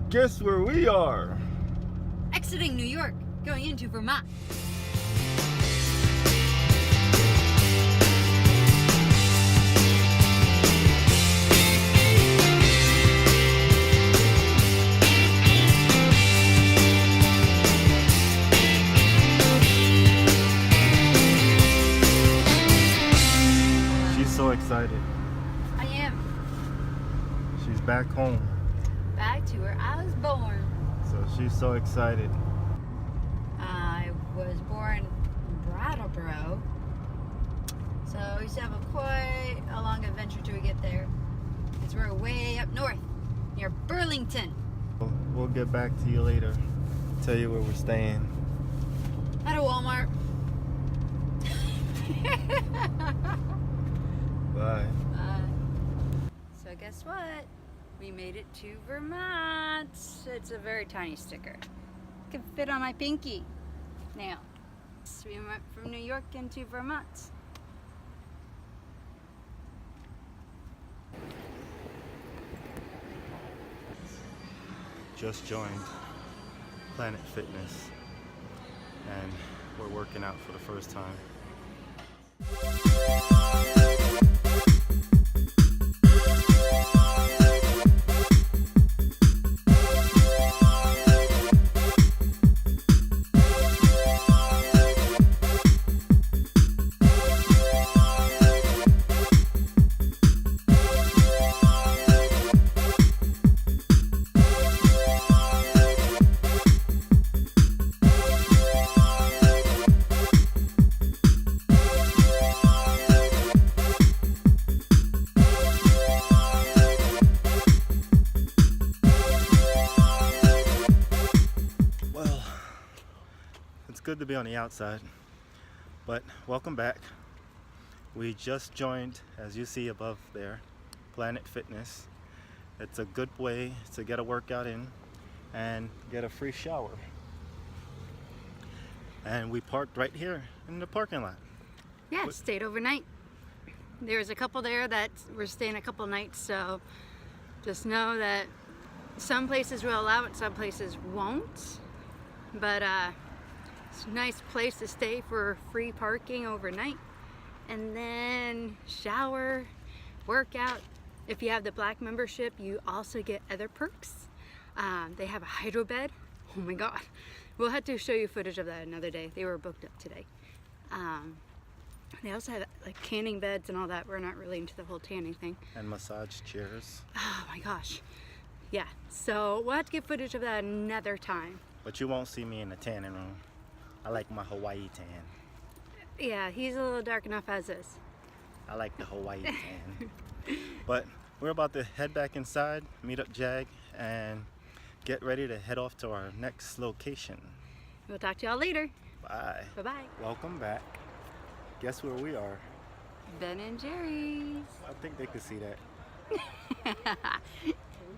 Guess where we are? Exiting New York, going into Vermont. She's so excited. I am. She's back home. Back to where I was born. So she's so excited. I was born in Brattleboro. So we used to have quite a long adventure till we get there. Because we're way up north, near Burlington. We'll get back to you later. Tell you where we're staying. At a Walmart. Bye. So guess what? We made it to Vermont. It's a very tiny sticker. It can fit on my pinky. Now, so we went from New York into Vermont. Just joined Planet Fitness and we're working out for the first time. Good to be on the outside, but welcome back. We just joined, as you see above there, Planet Fitness. It's a good way to get a workout in and get a free shower. And we parked right here in the parking lot. Yeah, stayed overnight. There was a couple there that were staying a couple nights, so just know that some places will allow it, some places won't. But it's a nice place to stay for free parking overnight, and then shower, workout. If you have the black membership, you also get other perks. They have a hydro bed. Oh my god, we'll have to show you footage of that another day. They were booked up today. They also have like tanning beds and all that. We're not really into the whole tanning thing. And massage chairs. Oh my gosh, yeah, so we'll have to get footage of that another time. But you won't see me in the tanning room. I like my Hawaii tan. Yeah, he's a little dark enough as is. I like the Hawaii tan. But we're about to head back inside, meet up Jag, and get ready to head off to our next location. We'll talk to y'all later. Bye. Bye-bye. Welcome back. Guess where we are? Ben and Jerry's. I think they could see that.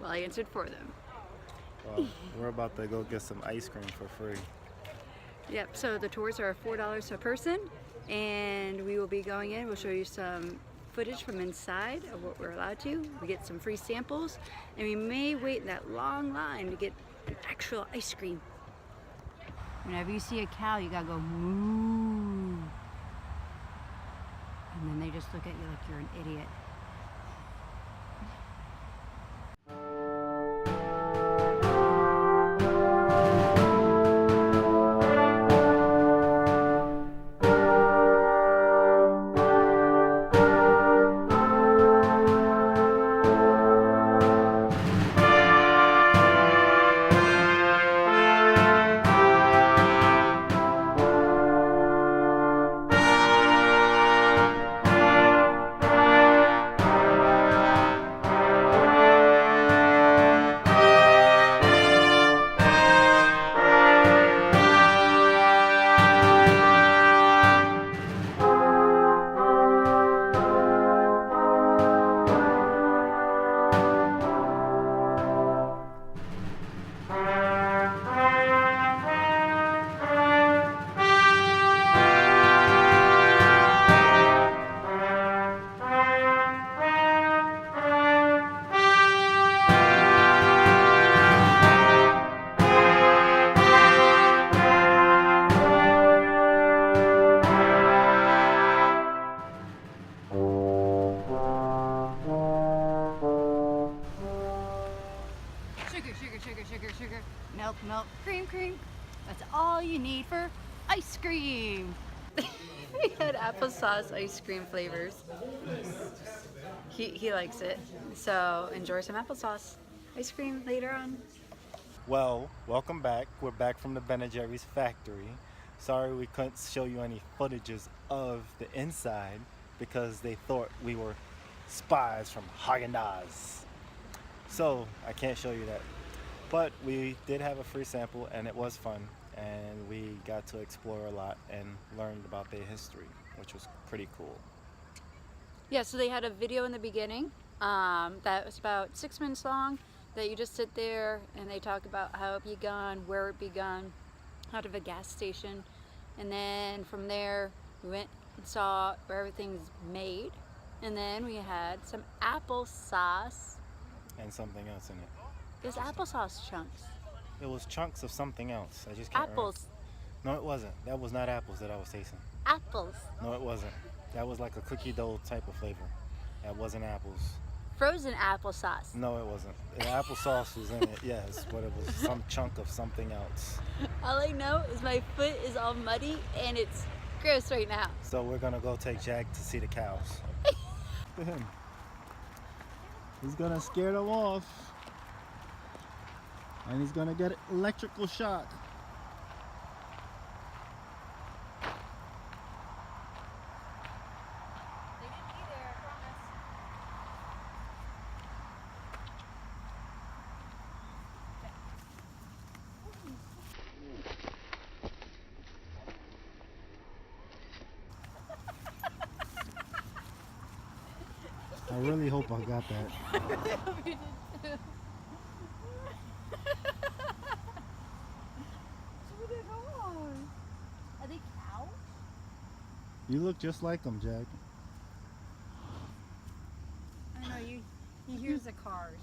Well, I answered for them. Well, we're about to go get some ice cream for free. Yep, so the tours are $4 per person, and we will be going in. We'll show you some footage from inside of what we're allowed to. We get some free samples, and we may wait in that long line to get an actual ice cream. Whenever you see a cow, you gotta go moo. And then they just look at you like you're an idiot. sugar, sugar, sugar, sugar, milk, milk, cream, cream. That's all you need for ice cream. We had applesauce ice cream flavors. He likes it. So enjoy some applesauce ice cream later on. Well, welcome back. We're back from the Ben & Jerry's factory. Sorry we couldn't show you any footages of the inside because they thought we were spies from Haagen-Dazs. So I can't show you that. But we did have a free sample and it was fun. And we got to explore a lot and learned about their history, which was pretty cool. Yeah, so they had a video in the beginning that was about 6 minutes long that you just sit there and they talk about how it begun, where it begun, out of a gas station. And then from there, we went and saw where everything's made. And then we had some applesauce. And something else in it. There's applesauce chunks. It was chunks of something else. I just can't Apples. remember. No, it wasn't. That was not apples that I was tasting. Apples. No, it wasn't. That was like a cookie dough type of flavor. That wasn't apples. Frozen applesauce. No, it wasn't. The applesauce was in it, yes, but it was some chunk of something else. All I know is my foot is all muddy and it's gross right now. So we're gonna go take Jag to see the cows. Look at him. He's gonna scare them off. And he's gonna get electrical shock. They didn't be there, I I really hope I got that. Are they cows? You look just like them, Jag. I know, he hears the cars.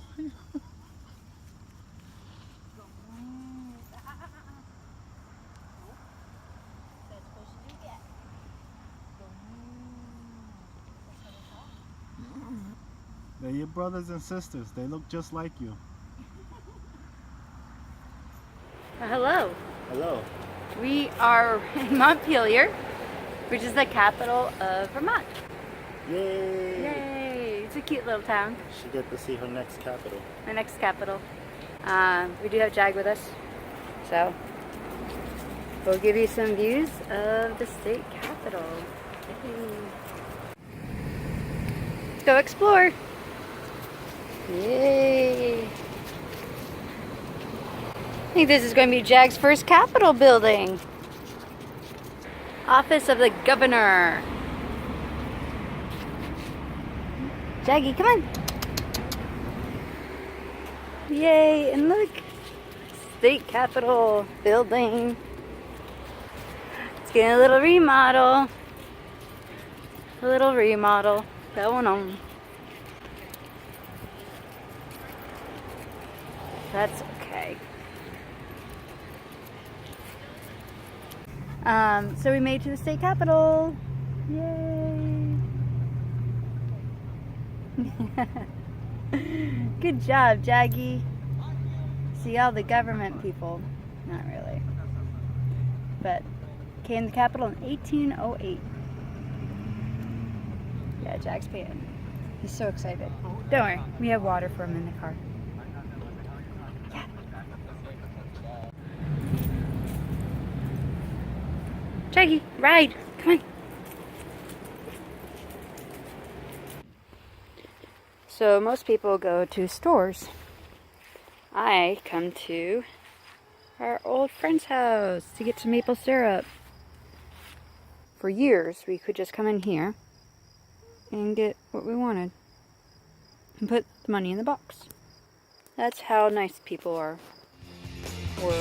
They're your brothers and sisters. They look just like you. Hello. Hello. We are in Montpelier, which is the capital of Vermont. Yay! Yay! It's a cute little town. She get to see her next capital. My next capital. We do have Jag with us, so we'll give you some views of the state capital. Yay. Let's go explore. Yay! I think this is going to be Jag's first Capitol building. Office of the Governor. Jaggy, come on. Yay, and look. State Capitol building. It's getting a little remodel. A little remodel going on. That's okay. So we made it to the state capitol. Yay! Good job, Jaggy. See all the government people. Not really. But came to the Capitol in 1808. Yeah, Jag's paying. He's so excited. Don't worry, we have water for him in the car. Yeah. Jaggy, ride! Come on. So most people go to stores. I come to our old friend's house to get some maple syrup. For years, we could just come in here and get what we wanted and put the money in the box. That's how nice people are. Or